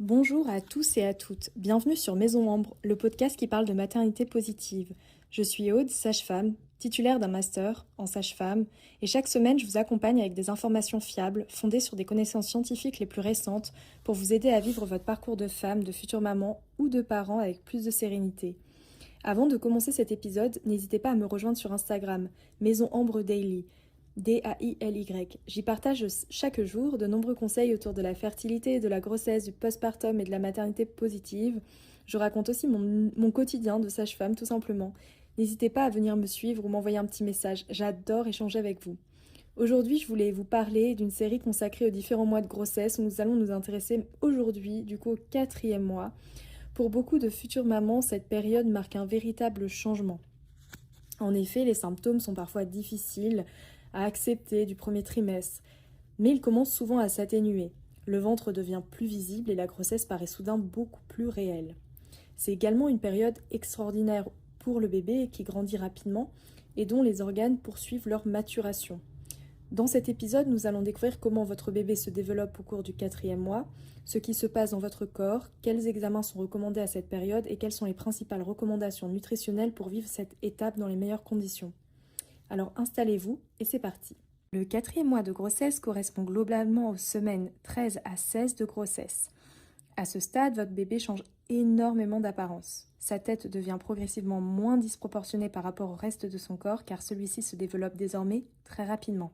Bonjour à tous et à toutes, bienvenue sur Maison Ambre, le podcast qui parle de maternité positive. Je suis Aude, sage-femme, titulaire d'un master en sage-femme, et chaque semaine je vous accompagne avec des informations fiables, fondées sur des connaissances scientifiques les plus récentes, pour vous aider à vivre votre parcours de femme, de future maman ou de parent avec plus de sérénité. Avant de commencer cet épisode, n'hésitez pas à me rejoindre sur Instagram, Maison Ambre Daily. Daily. J'y partage chaque jour de nombreux conseils autour de la fertilité, de la grossesse, du postpartum et de la maternité positive. Je raconte aussi mon quotidien de sage-femme tout simplement. N'hésitez pas à venir me suivre ou m'envoyer un petit message, j'adore échanger avec vous. Aujourd'hui, je voulais vous parler d'une série consacrée aux différents mois de grossesse où nous allons nous intéresser aujourd'hui, du coup au 4e mois. Pour beaucoup de futures mamans, cette période marque un véritable changement. En effet, les symptômes sont parfois difficiles à accepter du premier trimestre, mais ils commencent souvent à s'atténuer. Le ventre devient plus visible et la grossesse paraît soudain beaucoup plus réelle. C'est également une période extraordinaire pour le bébé qui grandit rapidement et dont les organes poursuivent leur maturation. Dans cet épisode, nous allons découvrir comment votre bébé se développe au cours du 4e mois, ce qui se passe dans votre corps, quels examens sont recommandés à cette période et quelles sont les principales recommandations nutritionnelles pour vivre cette étape dans les meilleures conditions. Alors installez-vous et c'est parti. Le 4e mois de grossesse correspond globalement aux semaines 13 à 16 de grossesse. À ce stade, votre bébé change énormément d'apparence. Sa tête devient progressivement moins disproportionnée par rapport au reste de son corps car celui-ci se développe désormais très rapidement.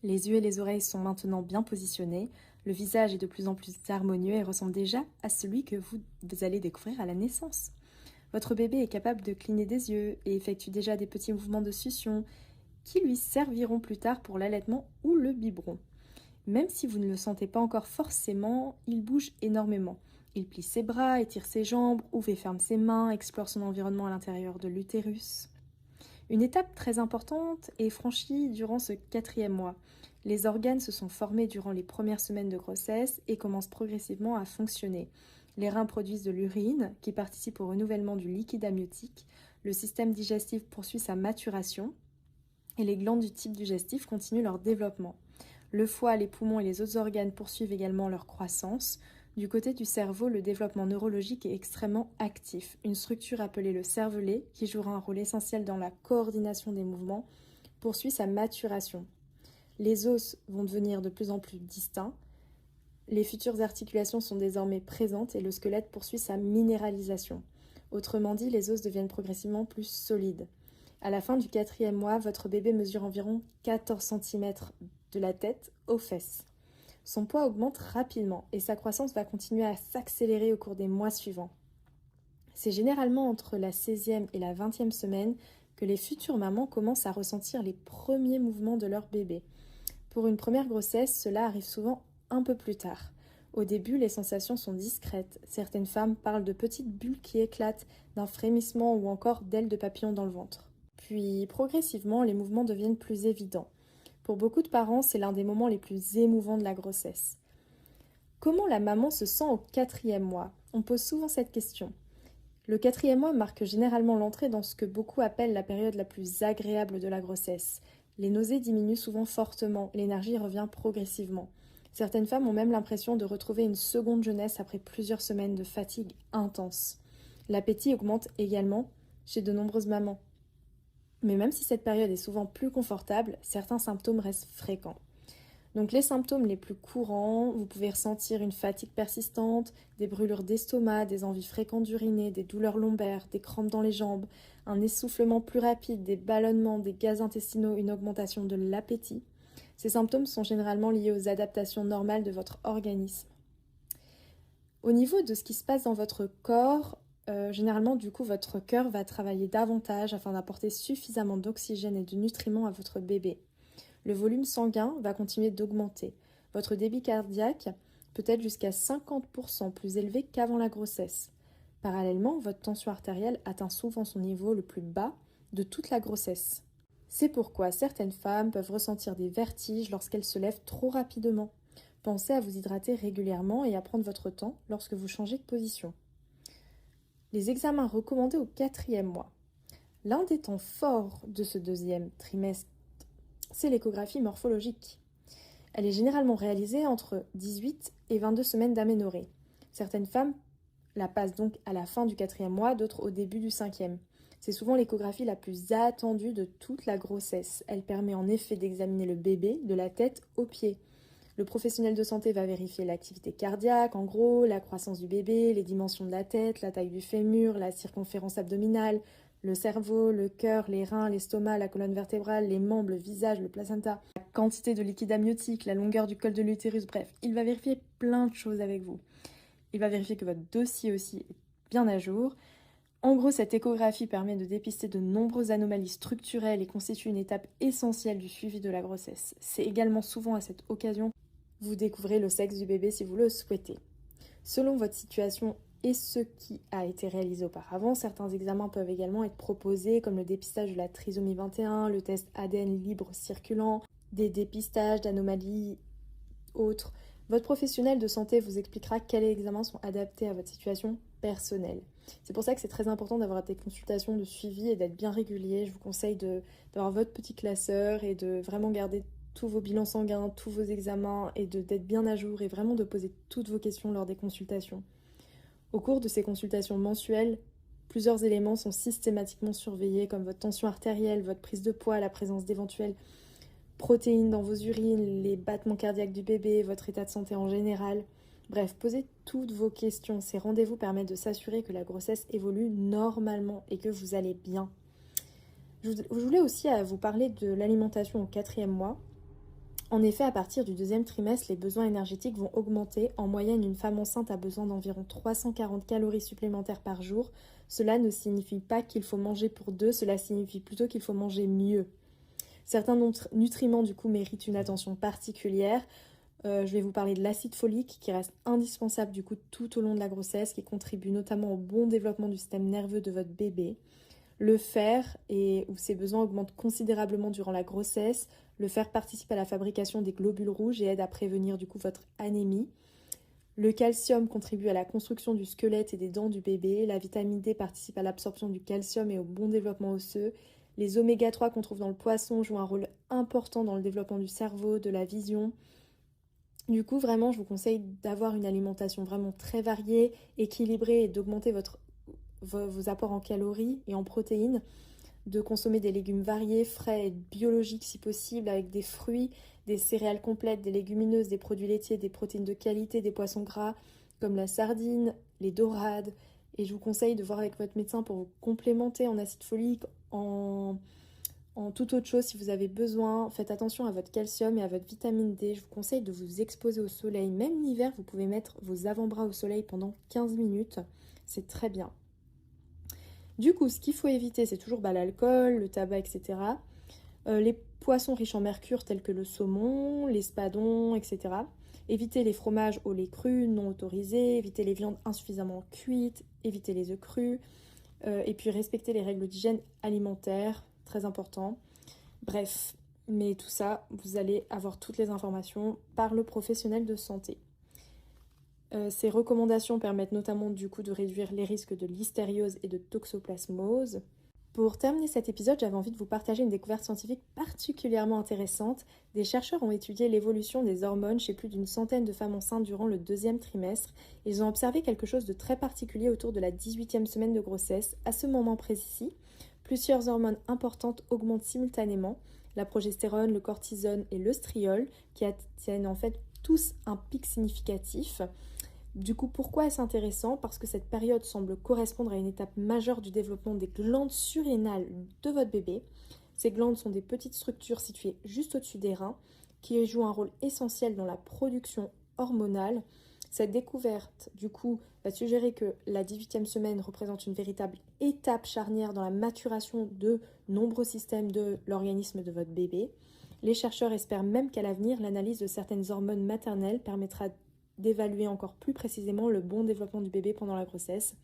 Les yeux et les oreilles sont maintenant bien positionnés, le visage est de plus en plus harmonieux et ressemble déjà à celui que vous allez découvrir à la naissance. Votre bébé est capable de cligner des yeux et effectue déjà des petits mouvements de succion qui lui serviront plus tard pour l'allaitement ou le biberon. Même si vous ne le sentez pas encore forcément, il bouge énormément. Il plie ses bras, étire ses jambes, ouvre et ferme ses mains, explore son environnement à l'intérieur de l'utérus. Une étape très importante est franchie durant ce 4e mois. Les organes se sont formés durant les premières semaines de grossesse et commencent progressivement à fonctionner. Les reins produisent de l'urine qui participe au renouvellement du liquide amniotique. Le système digestif poursuit sa maturation et les glandes du type digestif continuent leur développement. Le foie, les poumons et les autres organes poursuivent également leur croissance. Du côté du cerveau, le développement neurologique est extrêmement actif. Une structure appelée le cervelet, qui jouera un rôle essentiel dans la coordination des mouvements, poursuit sa maturation. Les os vont devenir de plus en plus distincts. Les futures articulations sont désormais présentes et le squelette poursuit sa minéralisation. Autrement dit, les os deviennent progressivement plus solides. À la fin du 4e mois, votre bébé mesure environ 14 cm de la tête aux fesses. Son poids augmente rapidement et sa croissance va continuer à s'accélérer au cours des mois suivants. C'est généralement entre la 16e et la 20e semaine que les futures mamans commencent à ressentir les premiers mouvements de leur bébé. Pour une première grossesse, cela arrive souvent un peu plus tard. Au début, les sensations sont discrètes. Certaines femmes parlent de petites bulles qui éclatent, d'un frémissement ou encore d'ailes de papillon dans le ventre. Puis, progressivement, les mouvements deviennent plus évidents. Pour beaucoup de parents, c'est l'un des moments les plus émouvants de la grossesse. Comment la maman se sent au 4e mois? On pose souvent cette question. Le 4e mois marque généralement l'entrée dans ce que beaucoup appellent la période la plus agréable de la grossesse. Les nausées diminuent souvent fortement, l'énergie revient progressivement. Certaines femmes ont même l'impression de retrouver une seconde jeunesse après plusieurs semaines de fatigue intense. L'appétit augmente également chez de nombreuses mamans. Mais même si cette période est souvent plus confortable, certains symptômes restent fréquents. Donc les symptômes les plus courants, vous pouvez ressentir une fatigue persistante, des brûlures d'estomac, des envies fréquentes d'uriner, des douleurs lombaires, des crampes dans les jambes, un essoufflement plus rapide, des ballonnements, des gaz intestinaux, une augmentation de l'appétit. Ces symptômes sont généralement liés aux adaptations normales de votre organisme. Au niveau de ce qui se passe dans votre corps, généralement, du coup, votre cœur va travailler davantage afin d'apporter suffisamment d'oxygène et de nutriments à votre bébé. Le volume sanguin va continuer d'augmenter. Votre débit cardiaque peut être jusqu'à 50% plus élevé qu'avant la grossesse. Parallèlement, votre tension artérielle atteint souvent son niveau le plus bas de toute la grossesse. C'est pourquoi certaines femmes peuvent ressentir des vertiges lorsqu'elles se lèvent trop rapidement. Pensez à vous hydrater régulièrement et à prendre votre temps lorsque vous changez de position. Les examens recommandés au 4e mois. L'un des temps forts de ce 2e trimestre, c'est l'échographie morphologique. Elle est généralement réalisée entre 18 et 22 semaines d'aménorrhée. Certaines femmes la passent donc à la fin du 4e mois, d'autres au début du 5e. C'est souvent l'échographie la plus attendue de toute la grossesse. Elle permet en effet d'examiner le bébé de la tête aux pieds. Le professionnel de santé va vérifier l'activité cardiaque, en gros, la croissance du bébé, les dimensions de la tête, la taille du fémur, la circonférence abdominale, le cerveau, le cœur, les reins, l'estomac, la colonne vertébrale, les membres, le visage, le placenta, la quantité de liquide amniotique, la longueur du col de l'utérus, bref, il va vérifier plein de choses avec vous. Il va vérifier que votre dossier aussi est bien à jour. En gros, cette échographie permet de dépister de nombreuses anomalies structurelles et constitue une étape essentielle du suivi de la grossesse. C'est également souvent à cette occasion que vous découvrez le sexe du bébé si vous le souhaitez. Selon votre situation et ce qui a été réalisé auparavant, certains examens peuvent également être proposés comme le dépistage de la trisomie 21, le test ADN libre circulant, des dépistages d'anomalies autres. Votre professionnel de santé vous expliquera quels examens sont adaptés à votre situation personnelle. C'est pour ça que c'est très important d'avoir des consultations de suivi et d'être bien régulier. Je vous conseille d'avoir votre petit classeur et de vraiment garder tous vos bilans sanguins, tous vos examens et d'être bien à jour et vraiment de poser toutes vos questions lors des consultations. Au cours de ces consultations mensuelles, plusieurs éléments sont systématiquement surveillés comme votre tension artérielle, votre prise de poids, la présence d'éventuelles protéines dans vos urines, les battements cardiaques du bébé, votre état de santé en général. Bref, posez toutes vos questions. Ces rendez-vous permettent de s'assurer que la grossesse évolue normalement et que vous allez bien. Je voulais aussi vous parler de l'alimentation au 4e mois. En effet, à partir du 2e trimestre, les besoins énergétiques vont augmenter. En moyenne, une femme enceinte a besoin d'environ 340 calories supplémentaires par jour. Cela ne signifie pas qu'il faut manger pour deux, cela signifie plutôt qu'il faut manger mieux. Certains nutriments du coup méritent une attention particulière. Je vais vous parler de l'acide folique qui reste indispensable du coup tout au long de la grossesse, qui contribue notamment au bon développement du système nerveux de votre bébé. Le fer, où ses besoins augmentent considérablement durant la grossesse. Le fer participe à la fabrication des globules rouges et aide à prévenir du coup votre anémie. Le calcium contribue à la construction du squelette et des dents du bébé. La vitamine D participe à l'absorption du calcium et au bon développement osseux. Les oméga 3 qu'on trouve dans le poisson jouent un rôle important dans le développement du cerveau, de la vision. Du coup, vraiment, je vous conseille d'avoir une alimentation vraiment très variée, équilibrée et d'augmenter vos apports en calories et en protéines, de consommer des légumes variés, frais et biologiques si possible, avec des fruits, des céréales complètes, des légumineuses, des produits laitiers, des protéines de qualité, des poissons gras comme la sardine, les dorades. Et je vous conseille de voir avec votre médecin pour vous complémenter en acide folique, en toute autre chose si vous avez besoin. Faites attention à votre calcium et à votre vitamine D. Je vous conseille de vous exposer au soleil. Même l'hiver, vous pouvez mettre vos avant-bras au soleil pendant 15 minutes. C'est très bien. Du coup, ce qu'il faut éviter, c'est toujours l'alcool, le tabac, etc. Les poissons riches en mercure tels que le saumon, l'espadon, etc. Évitez les fromages au lait cru non autorisés, évitez les viandes insuffisamment cuites, évitez les œufs crus, et puis respectez les règles d'hygiène alimentaire, très important. Bref, mais tout ça, vous allez avoir toutes les informations par le professionnel de santé. Ces recommandations permettent notamment du coup de réduire les risques de listériose et de toxoplasmose. Pour terminer cet épisode, j'avais envie de vous partager une découverte scientifique particulièrement intéressante. Des chercheurs ont étudié l'évolution des hormones chez plus d'une centaine de femmes enceintes durant le 2e trimestre. Ils ont observé quelque chose de très particulier autour de la 18e semaine de grossesse. À ce moment précis, plusieurs hormones importantes augmentent simultanément, la progestérone, le cortisone et l'œstriol, qui atteignent en fait tous un pic significatif. Du coup, pourquoi est-ce intéressant? Parce que cette période semble correspondre à une étape majeure du développement des glandes surrénales de votre bébé. Ces glandes sont des petites structures situées juste au-dessus des reins qui jouent un rôle essentiel dans la production hormonale. Cette découverte, du coup, va suggérer que la 18e semaine représente une véritable étape charnière dans la maturation de nombreux systèmes de l'organisme de votre bébé. Les chercheurs espèrent même qu'à l'avenir, l'analyse de certaines hormones maternelles permettra d'évaluer encore plus précisément le bon développement du bébé pendant la grossesse.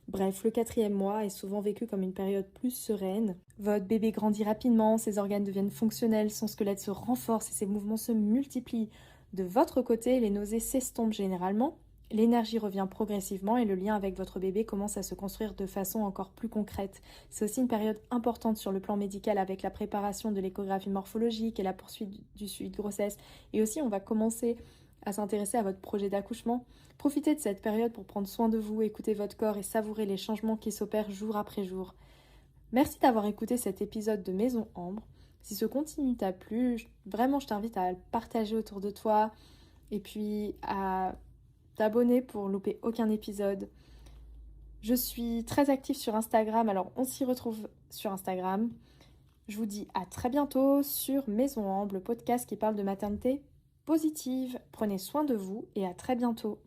Bref, le 4e mois est souvent vécu comme une période plus sereine. Votre bébé grandit rapidement, ses organes deviennent fonctionnels, son squelette se renforce et ses mouvements se multiplient. De votre côté, les nausées s'estompent généralement, l'énergie revient progressivement et le lien avec votre bébé commence à se construire de façon encore plus concrète. C'est aussi une période importante sur le plan médical avec la préparation de l'échographie morphologique et la poursuite du suivi de grossesse. Et aussi, on va commencer à s'intéresser à votre projet d'accouchement. Profitez de cette période pour prendre soin de vous, écouter votre corps et savourer les changements qui s'opèrent jour après jour. Merci d'avoir écouté cet épisode de Maison Ambre. Si ce contenu t'a plu, vraiment je t'invite à le partager autour de toi et puis à t'abonner pour louper aucun épisode. Je suis très active sur Instagram, alors on s'y retrouve sur Instagram. Je vous dis à très bientôt sur Maison Ambre, le podcast qui parle de maternité positive. Prenez soin de vous et à très bientôt.